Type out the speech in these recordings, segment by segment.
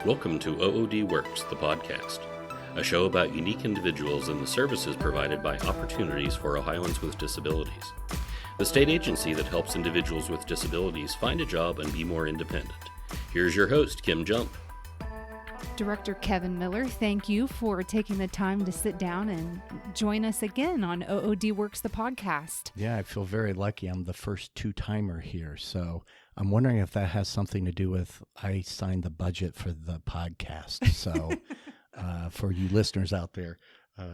Welcome to OOD Works, the podcast, a show about unique individuals and the services provided by Opportunities for Ohioans with Disabilities, the state agency that helps individuals with disabilities find a job and be more independent. Here's your host, Kim Jump. Director Kevin Miller, thank you for taking the time to sit down and join us again on OOD Works, the podcast. Yeah, I feel very lucky. I'm the first two-timer here, so I'm wondering if that has something to do with I signed the budget for the podcast. So for you listeners out there,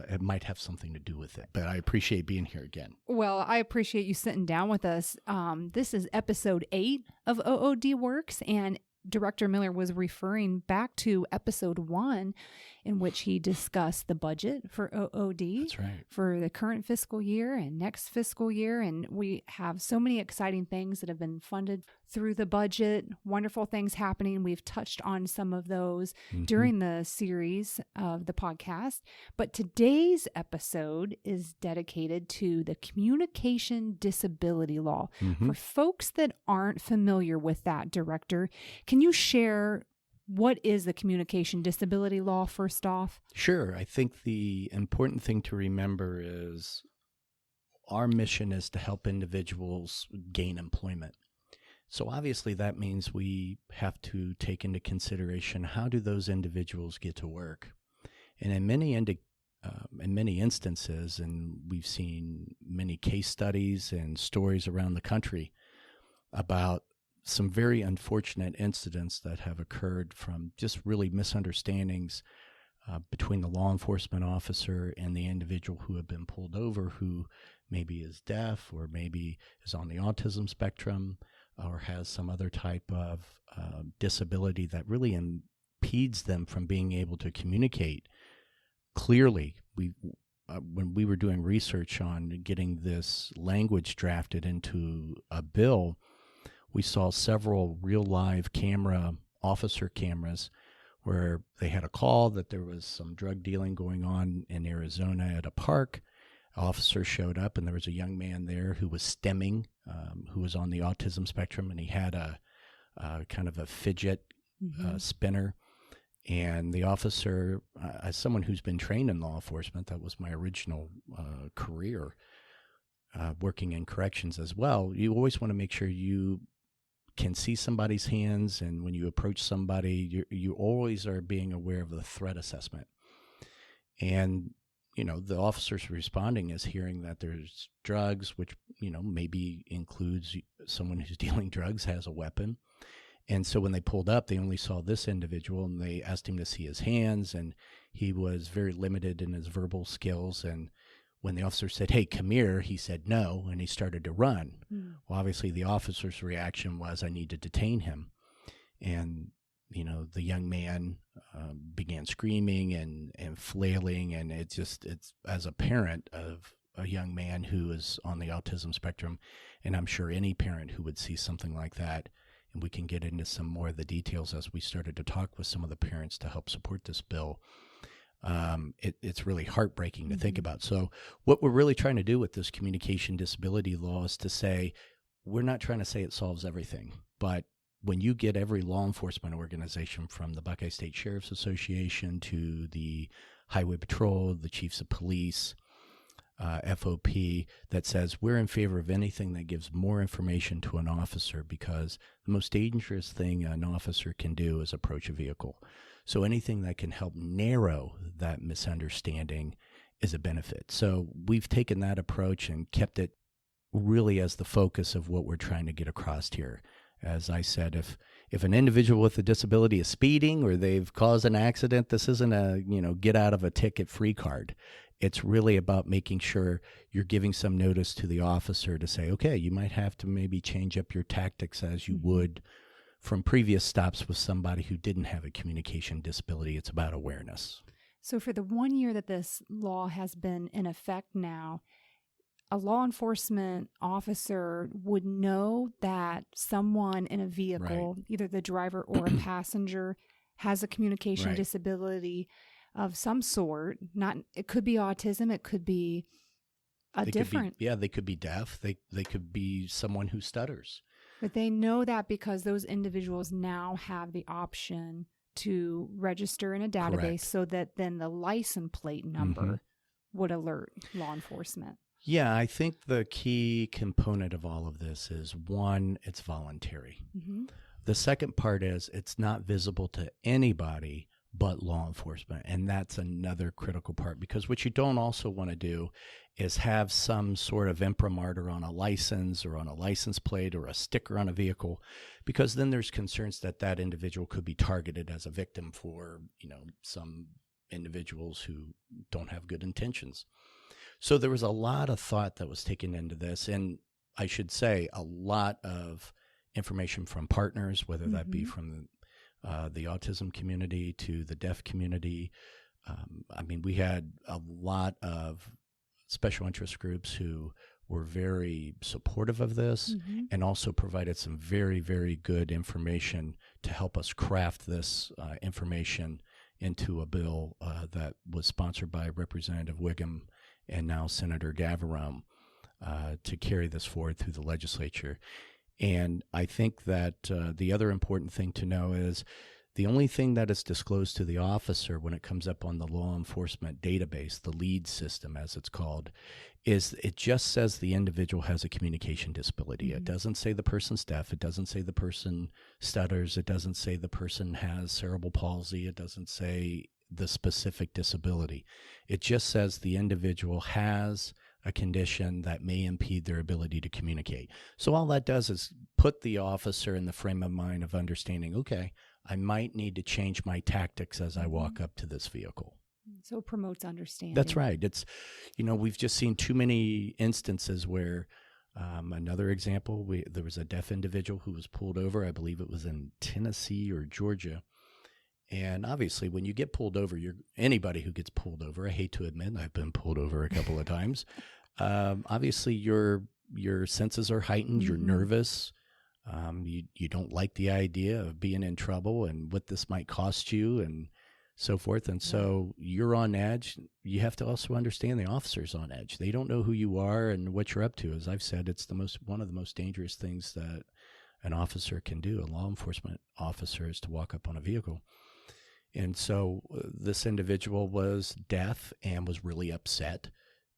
it might have something to do with it, but I appreciate being here again. Well, I appreciate you sitting down with us. This is episode 8 of OOD Works, and Director Miller was referring back to episode 1 in which he discussed the budget for OOD. That's right. For the current fiscal year and next fiscal year. And we have so many exciting things that have been funded through the budget, wonderful things happening. We've touched on some of those during the series of the podcast. But today's episode is dedicated to the communication disability law. For folks that aren't familiar with that, Director, can you share what is the communication disability law first off? Sure. I think the important thing to remember is our mission is to help individuals gain employment. So obviously that means we have to take into consideration how do those individuals get to work. And in many instances, and we've seen many case studies and stories around the country about some very unfortunate incidents that have occurred from just really misunderstandings between the law enforcement officer and the individual who have been pulled over, who maybe is deaf or maybe is on the autism spectrum or has some other type of disability that really impedes them from being able to communicate clearly. When we were doing research on getting this language drafted into a bill, we saw several real live officer cameras where they had a call that there was some drug dealing going on in Arizona at a park. An officer showed up and there was a young man there who was stemming, who was on the autism spectrum, and he had a kind of a fidget spinner. And the officer, as someone who's been trained in law enforcement, that was my original career, working in corrections as well, you always want to make sure you can see somebody's hands, and when you approach somebody, you always are being aware of the threat assessment. And the officers responding is hearing that there's drugs, which maybe includes someone who's dealing drugs has a weapon. And so when they pulled up, they only saw this individual, and they asked him to see his hands, and he was very limited in his verbal skills. And when the officer said, "Hey, come here," he said no, and he started to run. Well, obviously the officer's reaction was, "I need to detain him." And, the young man began screaming and flailing, and it's as a parent of a young man who is on the autism spectrum, and I'm sure any parent who would see something like that, and we can get into some more of the details as we started to talk with some of the parents to help support this bill. It's really heartbreaking to think about. So what we're really trying to do with this communication disability law is to say, we're not trying to say it solves everything, but when you get every law enforcement organization from the Buckeye State Sheriff's Association to the Highway Patrol, the Chiefs of Police, FOP, that says we're in favor of anything that gives more information to an officer, because the most dangerous thing an officer can do is approach a vehicle. So anything that can help narrow that misunderstanding is a benefit. So we've taken that approach and kept it really as the focus of what we're trying to get across here. As I said, if an individual with a disability is speeding or they've caused an accident, this isn't a get out of a ticket free card. It's really about making sure you're giving some notice to the officer to say, okay, you might have to maybe change up your tactics as you would from previous stops with somebody who didn't have a communication disability. It's about awareness. So for the 1 year that this law has been in effect now, a law enforcement officer would know that someone in a vehicle, either the driver or a passenger, has a communication disability of some sort. It could be autism, it could be they could be deaf. They could be someone who stutters. But they know that because those individuals now have the option to register in a database Correct. so that then the license plate number would alert law enforcement. Yeah, I think the key component of all of this is, one, it's voluntary. The second part is it's not visible to anybody but law enforcement. And that's another critical part, because what you don't also want to do is have some sort of imprimatur on a license or on a license plate or a sticker on a vehicle, because then there's concerns that that individual could be targeted as a victim for, some individuals who don't have good intentions. So there was a lot of thought that was taken into this, and I should say a lot of information from partners, whether that be from the autism community to the deaf community. We had a lot of special interest groups who were very supportive of this and also provided some very, very good information to help us craft this information into a bill that was sponsored by Representative Wiggum and now Senator Gavarone to carry this forward through the legislature. And I think that the other important thing to know is the only thing that is disclosed to the officer when it comes up on the law enforcement database, the LEAD system as it's called, is it just says the individual has a communication disability. It doesn't say the person's deaf. It doesn't say the person stutters. It doesn't say the person has cerebral palsy. It doesn't say the specific disability. It just says the individual has a condition that may impede their ability to communicate. So all that does is put the officer in the frame of mind of understanding, okay, I might need to change my tactics as I walk up to this vehicle. So it promotes understanding. That's right. It's, we've just seen too many instances where, another example, there was a deaf individual who was pulled over. I believe it was in Tennessee or Georgia. And obviously, when you get pulled over, anybody who gets pulled over, I hate to admit, I've been pulled over a couple of times. Obviously, your senses are heightened. You're nervous. You don't like the idea of being in trouble and what this might cost you and so forth. And so you're on edge. You have to also understand the officer's on edge. They don't know who you are and what you're up to. As I've said, it's one of the most dangerous things that an officer can do, a law enforcement officer, is to walk up on a vehicle. And so this individual was deaf and was really upset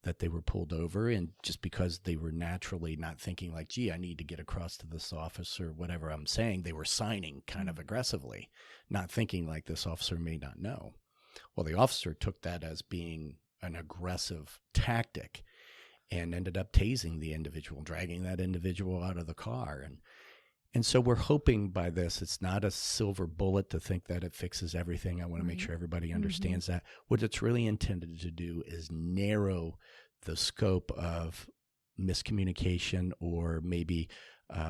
that they were pulled over, and just because they were naturally not thinking like, gee, I need to get across to this officer, whatever I'm saying, they were signing kind of aggressively, not thinking like this officer may not know. Well, the officer took that as being an aggressive tactic and ended up tasing the individual, dragging that individual out of the car. And so we're hoping by this, it's not a silver bullet to think that it fixes everything. I want to make sure everybody understands that. What it's really intended to do is narrow the scope of miscommunication, or maybe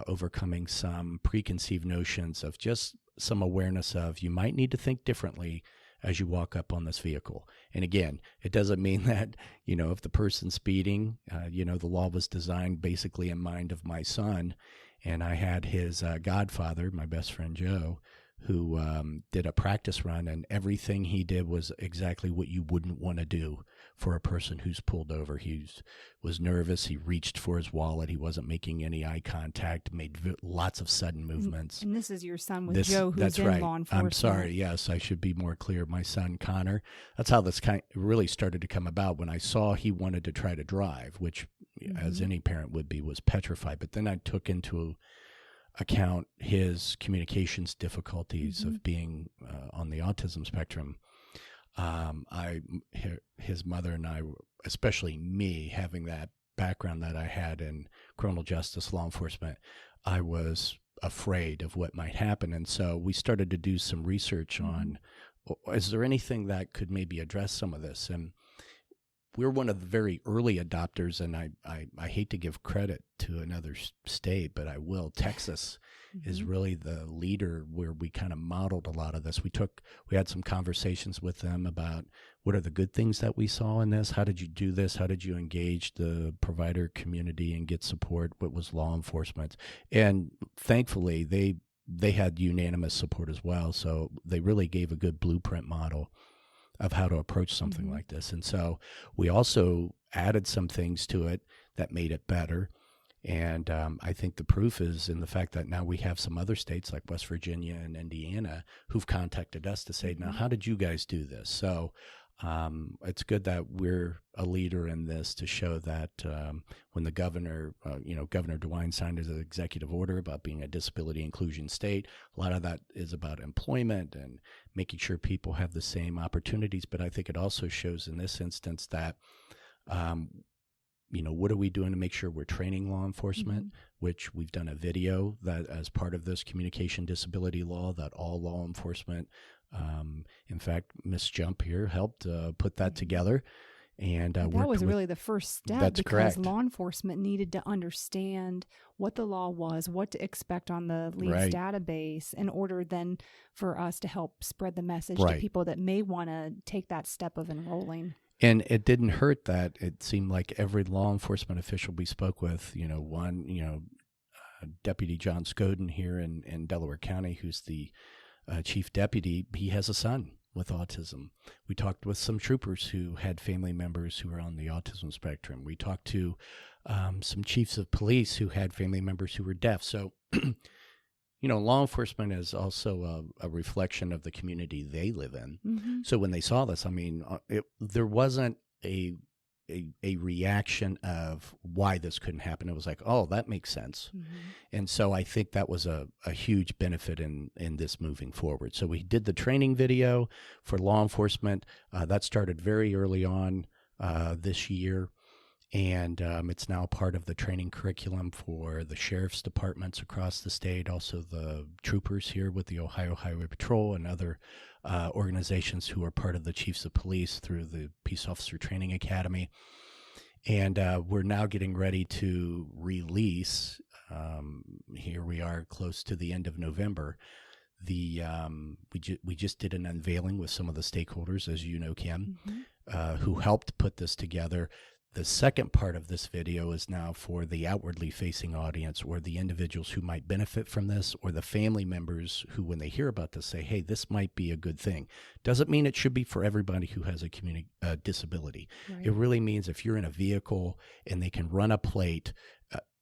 overcoming some preconceived notions of just some awareness of you might need to think differently as you walk up on this vehicle. And again, it doesn't mean that, if the person's speeding, the law was designed basically in mind of my son. And I had his godfather, my best friend Joe, who did a practice run, and everything he did was exactly what you wouldn't want to do for a person who's pulled over. He was nervous. He reached for his wallet. He wasn't making any eye contact, made lots of sudden movements. And this is your son with Joe, who's that's in right. law enforcement. I'm sorry. Yes, I should be more clear. My son, Connor. That's how this really started to come about, when I saw he wanted to try to drive, which, as any parent would be, was petrified. But then I took into account his communications difficulties of being on the autism spectrum. His mother and I, especially me, having that background that I had in criminal justice law enforcement, I was afraid of what might happen. And so we started to do some research on, is there anything that could maybe address some of this? And we're one of the very early adopters, and I hate to give credit to another state, but I will. Texas is really the leader, where we kind of modeled a lot of this. We had some conversations with them about what are the good things that we saw in this? How did you do this? How did you engage the provider community and get support? What was law enforcement? And thankfully, they had unanimous support as well. So they really gave a good blueprint model of how to approach something like this. And so we also added some things to it that made it better. And I think the proof is in the fact that now we have some other states like West Virginia and Indiana who've contacted us to say, now, how did you guys do this? So it's good that we're a leader in this to show that when the governor, Governor DeWine signed his executive order about being a disability inclusion state, a lot of that is about employment and making sure people have the same opportunities. But I think it also shows in this instance that what are we doing to make sure we're training law enforcement, which we've done a video that as part of this communication disability law that all law enforcement, in fact, Miss Jump here helped put that together. And that was really the first step. That's because correct. Law enforcement needed to understand what the law was, what to expect on the LEADS Right. database in order then for us to help spread the message Right. to people that may want to take that step of enrolling. And it didn't hurt that it seemed like every law enforcement official we spoke with, Deputy John Scoden here in Delaware County, who's the chief deputy, he has a son with autism. We talked with some troopers who had family members who were on the autism spectrum. We talked to some chiefs of police who had family members who were deaf. So, law enforcement is also a reflection of the community they live in. Mm-hmm. So when they saw this, there wasn't a reaction of why this couldn't happen. It was like, oh, that makes sense. Mm-hmm. And so I think that was a huge benefit in this moving forward. So we did the training video for law enforcement. That started very early on this year. And it's now part of the training curriculum for the sheriff's departments across the state, also the troopers here with the Ohio Highway Patrol and other organizations who are part of the chiefs of police through the Peace Officer Training Academy. And we're now getting ready to release, here we are close to the end of November, we just did an unveiling with some of the stakeholders, as you know, Kim, who helped put this together. The second part of this video is now for the outwardly facing audience or the individuals who might benefit from this or the family members who, when they hear about this, say, hey, this might be a good thing. Doesn't mean it should be for everybody who has a disability. Right. It really means if you're in a vehicle and they can run a plate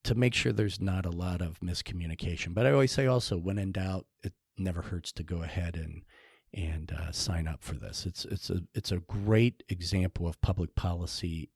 to make sure there's not a lot of miscommunication. But I always say also, when in doubt, it never hurts to go ahead and sign up for this. It's a great example of public policy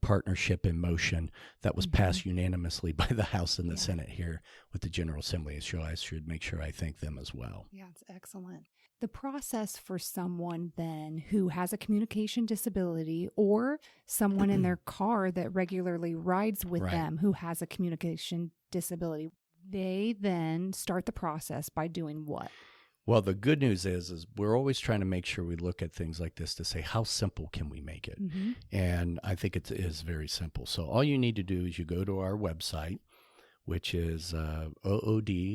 partnership in motion that was passed unanimously by the House and the Senate here with the General Assembly. So I should make sure I thank them as well. Yeah, it's excellent. The process for someone then who has a communication disability or someone in their car that regularly rides with Right. them who has a communication disability, they then start the process by doing what? Well, the good news is we're always trying to make sure we look at things like this to say, how simple can we make it? Mm-hmm. And I think it is very simple. So all you need to do is you go to our website, which is ood.ohio.gov,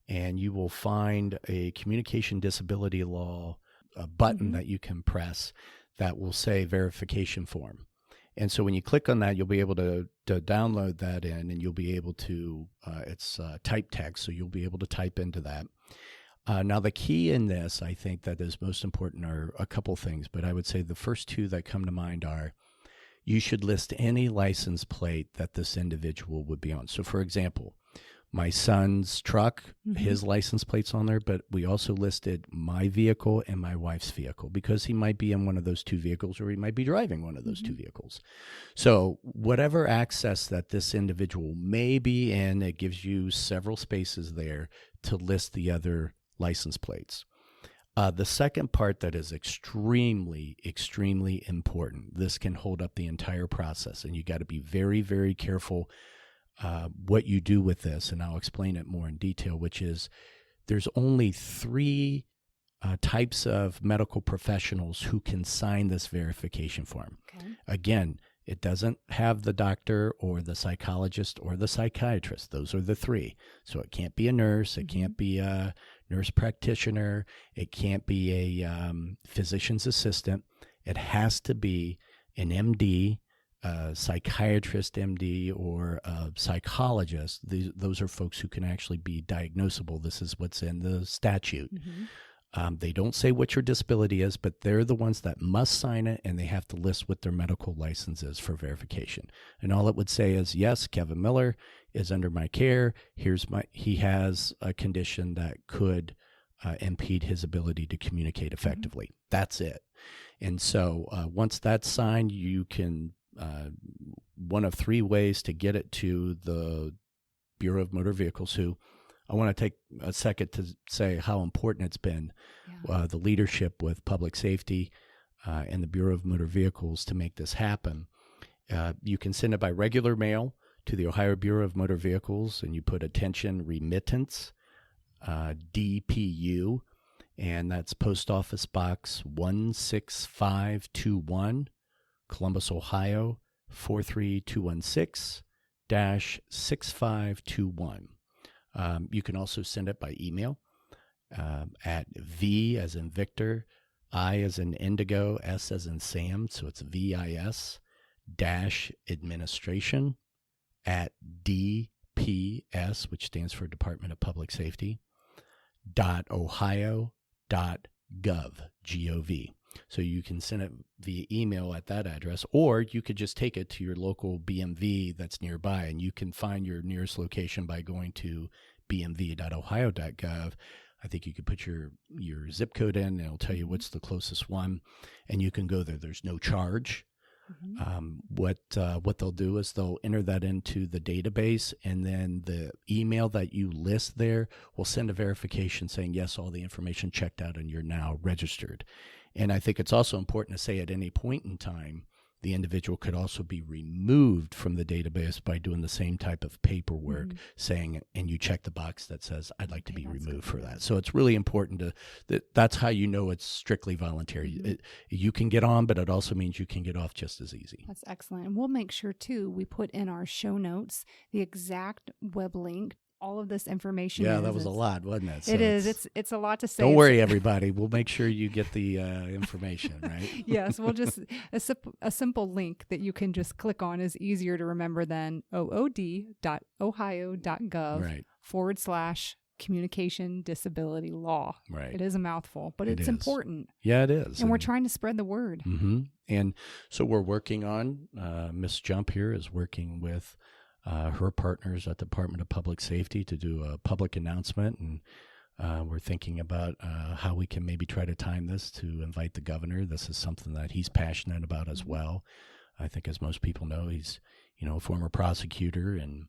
and you will find a communication disability law button that you can press that will say verification form. And so when you click on that, you'll be able to download that in, and you'll be able to, it's type text, so you'll be able to type into that. Now, the key in this, I think, that is most important are a couple things, but I would say the first two that come to mind are you should list any license plate that this individual would be on. So, for example, my son's truck, his license plate's on there, but we also listed my vehicle and my wife's vehicle because he might be in one of those two vehicles or he might be driving one of those two vehicles. So whatever access that this individual may be in, it gives you several spaces there to list the other license plates. The second part that is extremely, extremely important, this can hold up the entire process, and you got to be very, very careful what you do with this, and I'll explain it more in detail, which is there's only 3 types of medical professionals who can sign this verification form. Okay. Again, it doesn't have the doctor or the psychologist or the psychiatrist. Those are the 3. So it can't be a nurse. It can't be a nurse practitioner. It can't be a physician's assistant. It has to be an MD, psychiatrist MD, or a psychologist. Those are folks who can actually be diagnosable. This is what's in the statute. They don't say what your disability is, but they're the ones that must sign it, and they have to list what their medical license is for verification. And all it would say is, yes, Kevin Miller is under my care. He has a condition that could impede his ability to communicate effectively. That's it. And so once that's signed, you can, one of three ways to get it to the Bureau of Motor Vehicles, who I want to take a second to say how important it's been, the leadership with public safety and the Bureau of Motor Vehicles to make this happen. You can send it by regular mail to the Ohio Bureau of Motor Vehicles, and you put attention remittance, DPU, and that's Post Office Box 16521, Columbus, Ohio 43216-6521. You can also send it by email at V as in Victor, I as in Indigo, S as in Sam, so it's VIS administration at DPS, which stands for Department of Public Safety, .ohio.gov, G-O-V. So you can send it via email at that address, or you could just take it to your local BMV that's nearby, and you can find your nearest location by going to bmv.ohio.gov. I think you could put your zip code in, and it'll tell you what's the closest one, and you can go there. There's no charge. What they'll do is they'll enter that into the database, and then the email that you list there will send a verification saying, yes, all the information checked out and you're now registered. And I think it's also important to say at any point in time, the individual could also be removed from the database by doing the same type of paperwork saying, and you check the box that says, I'd like to be removed for that. So it's really important that's how you know it's strictly voluntary. You can get on, but it also means you can get off just as easy. That's excellent. And we'll make sure too, we put in our show notes the exact web link. All of this information. Yeah, that was a lot, wasn't it? So it is. It's a lot to say. Don't worry, everybody. We'll make sure you get the information, right? Yes, we'll just a simple link that you can just click on is easier to remember than ood.ohio.gov/communication disability law. Right. It is a mouthful, but it's important. Yeah, it is. And we're trying to spread the word. And so we're working on, Miss Jump here is working with her partners at the Department of Public Safety to do a public announcement, and we're thinking about how we can maybe try to time this to invite the governor. This is something that he's passionate about as well. I think, as most people know, he's a former prosecutor, and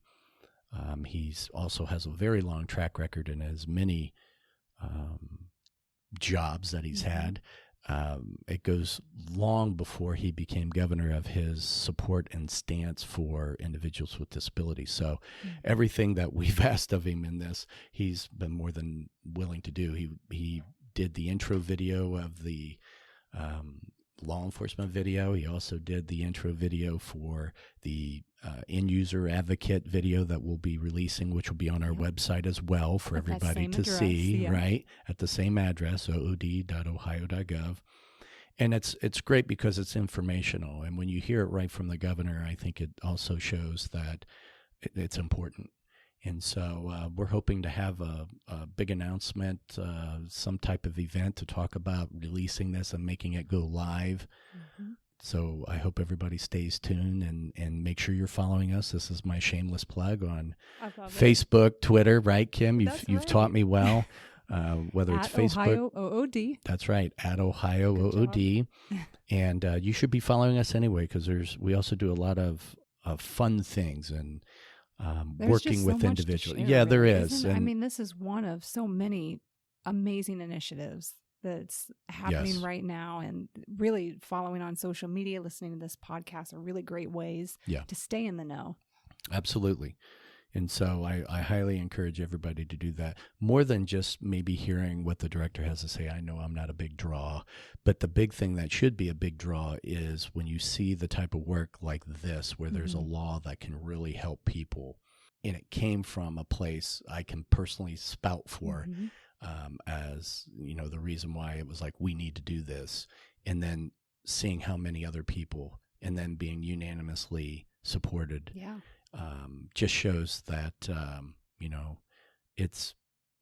he's also has a very long track record in his many jobs that he's had. It goes long before he became governor of his support and stance for individuals with disabilities. So everything that we've asked of him in this, he's been more than willing to do. He did the intro video of the law enforcement video. He also did the intro video for the end user advocate video that we'll be releasing, which will be on our website as well for everybody to see, right? At the same address, ood.ohio.gov. And it's great because it's informational. And when you hear it right from the governor, I think it also shows that it's important. And so we're hoping to have a big announcement, some type of event to talk about releasing this and making it go live. So I hope everybody stays tuned and make sure you're following us. This is my shameless plug on Facebook, Twitter, right, Kim? You've taught me well. Whether it's Facebook. Ohio OOD. That's right, at Ohio OOD. And you should be following us anyway, because we also do a lot of fun things and working with individuals. Yeah, there is. I mean, this is one of so many amazing initiatives that's happening right now, and really following on social media, listening to this podcast are really great ways to stay in the know. Absolutely. And so I highly encourage everybody to do that, more than just maybe hearing what the director has to say. I know I'm not a big draw, but the big thing that should be a big draw is when you see the type of work like this, where there's a law that can really help people, and it came from a place I can personally spout for as, the reason why it was like, we need to do this, and then seeing how many other people, and then being unanimously supported. Just shows that,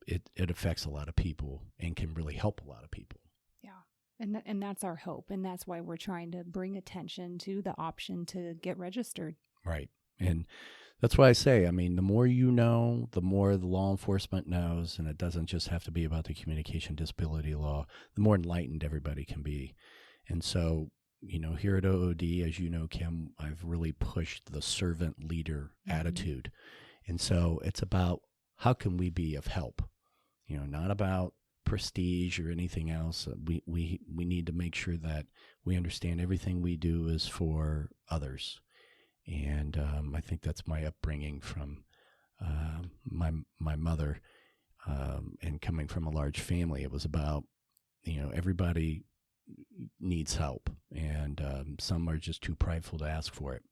it affects a lot of people and can really help a lot of people. Yeah. And that's our hope. And that's why we're trying to bring attention to the option to get registered. Right. And that's why I say, I mean, the more you know, the more the law enforcement knows, and it doesn't just have to be about the communication disability law, the more enlightened everybody can be. And so, here at OOD, as you know, Kim, I've really pushed the servant leader attitude. And so it's about how can we be of help, not about prestige or anything else. We need to make sure that we understand everything we do is for others. And I think that's my upbringing from my mother, and coming from a large family. It was about, everybody needs help, and some are just too prideful to ask for it.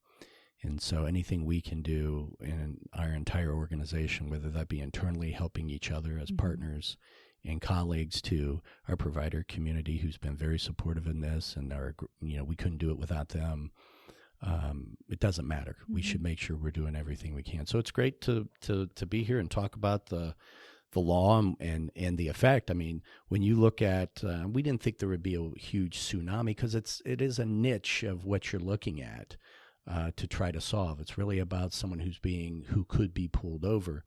And so anything we can do in our entire organization, whether that be internally helping each other as partners and colleagues, to our provider community who's been very supportive in this, and we couldn't do it without them. It doesn't matter. We should make sure we're doing everything we can. So it's great to be here and talk about the law and the effect. I mean, when you look at, we didn't think there would be a huge tsunami, because it is a niche of what you're looking at to try to solve. It's really about someone who could be pulled over.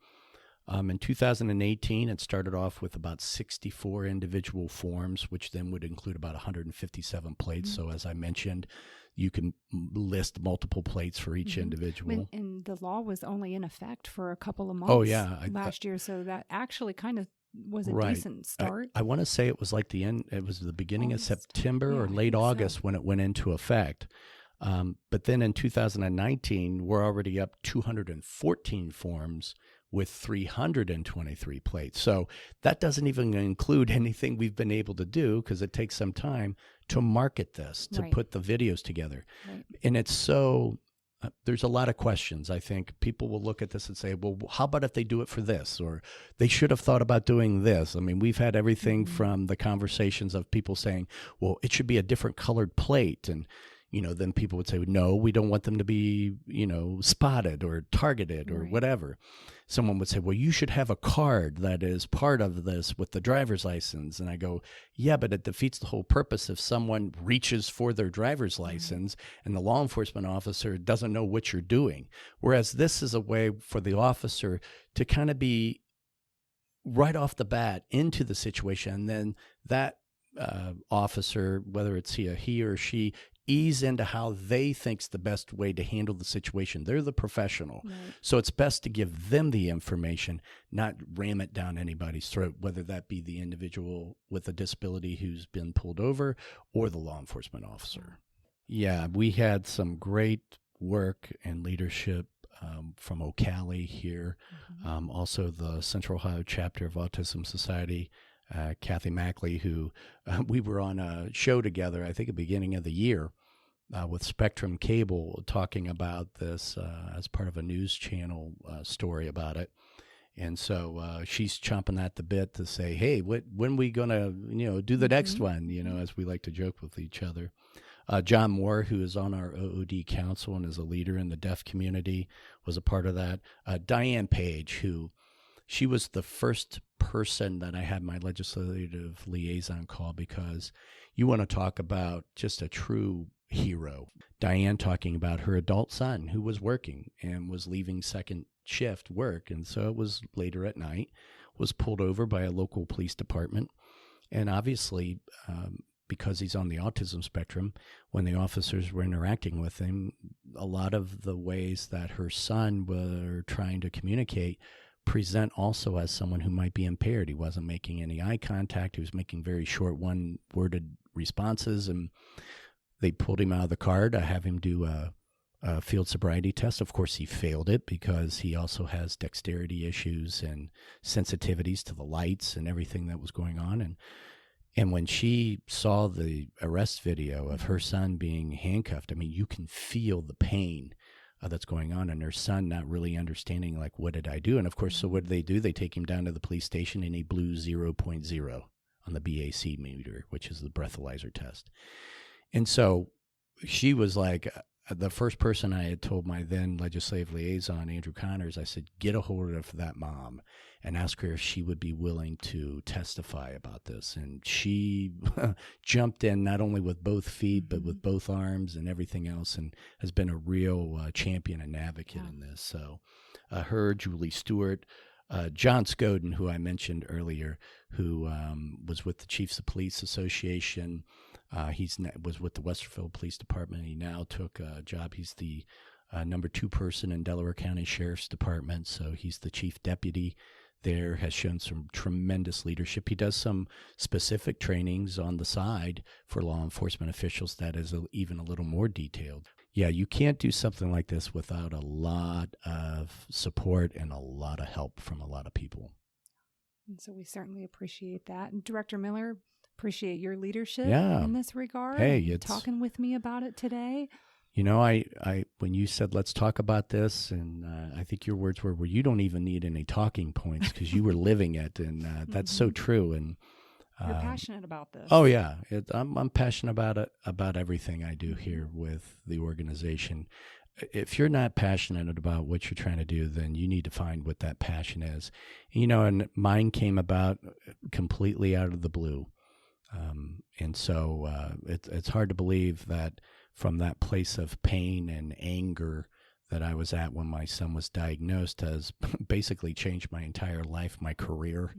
In 2018, it started off with about 64 individual forms, which then would include about 157 plates. So as I mentioned, you can list multiple plates for each individual. And the law was only in effect for a couple of months last year, so that actually kind of was a decent start. I want to say it was like it was the beginning of September or late August when it went into effect. But then in 2019, we're already up 214 forms with 323 plates. So that doesn't even include anything we've been able to do, because it takes some time to market this, to put the videos together. And it's so, there's a lot of questions. I think people will look at this and say, well, how about if they do it for this? Or they should have thought about doing this. I mean, we've had everything from the conversations of people saying, well, it should be a different colored plate. And then people would say, no, we don't want them to be, spotted or targeted or whatever. Someone would say, well, you should have a card that is part of this with the driver's license. And I go, yeah, but it defeats the whole purpose if someone reaches for their driver's license and the law enforcement officer doesn't know what you're doing. Whereas this is a way for the officer to kind of be right off the bat into the situation. And then that officer, whether it's he or she, ease into how they think's the best way to handle the situation. They're the professional. So it's best to give them the information, not ram it down anybody's throat, whether that be the individual with a disability who's been pulled over or the law enforcement officer. Yeah, we had some great work and leadership from Ocala here. Also the Central Ohio chapter of Autism Society, Kathy Mackley, who we were on a show together, I think at the beginning of the year, with Spectrum Cable, talking about this as part of a news channel story about it. And so she's chomping at the bit to say, hey, when are we going to, do the next one, as we like to joke with each other. John Moore, who is on our OOD council and is a leader in the deaf community, was a part of that. Diane Page, she was the first person that I had my legislative liaison call, because you want to talk about just a true hero. Diane talking about her adult son who was working and was leaving second shift work. And so it was later at night, was pulled over by a local police department. And obviously, because he's on the autism spectrum, when the officers were interacting with him, a lot of the ways that her son were trying to communicate present also as someone who might be impaired. He wasn't making any eye contact. He was making very short one-worded responses, and they pulled him out of the car to have him do a field sobriety test. Of course, he failed it because he also has dexterity issues and sensitivities to the lights and everything that was going on. And when she saw the arrest video of her son being handcuffed, I mean, you can feel the pain that's going on, and her son not really understanding, like, what did I do? And of course, so what did they do? They take him down to the police station, and he blew 0.0 on the BAC meter, which is the breathalyzer test. And so she was like, the first person I had told my then legislative liaison, Andrew Connors, I said, get a hold of that mom and ask her if she would be willing to testify about this. And she jumped in not only with both feet, but with both arms and everything else, and has been a real champion and advocate in this. So her, Julie Stewart, John Scoden, who I mentioned earlier, who was with the Chiefs of Police Association. Was with the Westerville Police Department. He now took a job. He's the number 2 person in Delaware County Sheriff's Department, so he's the chief deputy there, has shown some tremendous leadership. He does some specific trainings on the side for law enforcement officials that is even a little more detailed. Yeah, you can't do something like this without a lot of support and a lot of help from a lot of people. And so we certainly appreciate that. And Director Miller, appreciate your leadership in this regard. Hey, it's talking with me about it today. You know, I when you said let's talk about this, and I think your words were, well, you don't even need any talking points because you were living it, and that's so true. And you're passionate about this. Oh yeah, I'm passionate about everything I do here with the organization. If you're not passionate about what you're trying to do, then you need to find what that passion is. You know, and mine came about completely out of the blue. And so it's hard to believe that from that place of pain and anger that I was at when my son was diagnosed has basically changed my entire life, my career,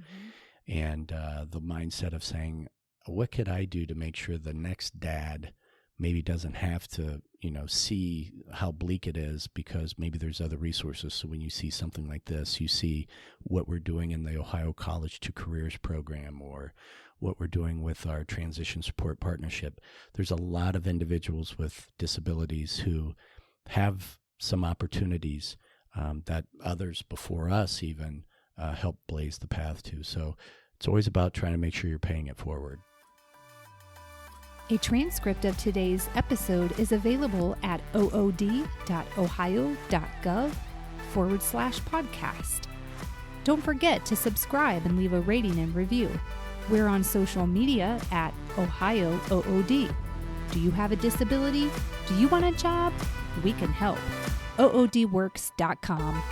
and the mindset of saying, what could I do to make sure the next dad maybe doesn't have to, see how bleak it is, because maybe there's other resources. So when you see something like this, you see what we're doing in the Ohio College to Careers program, or what we're doing with our transition support partnership. There's a lot of individuals with disabilities who have some opportunities that others before us even help blaze the path to. So it's always about trying to make sure you're paying it forward. A transcript of today's episode is available at ood.ohio.gov/podcast. Don't forget to subscribe and leave a rating and review. We're on social media at Ohio OOD. Do you have a disability? Do you want a job? We can help. oodworks.com.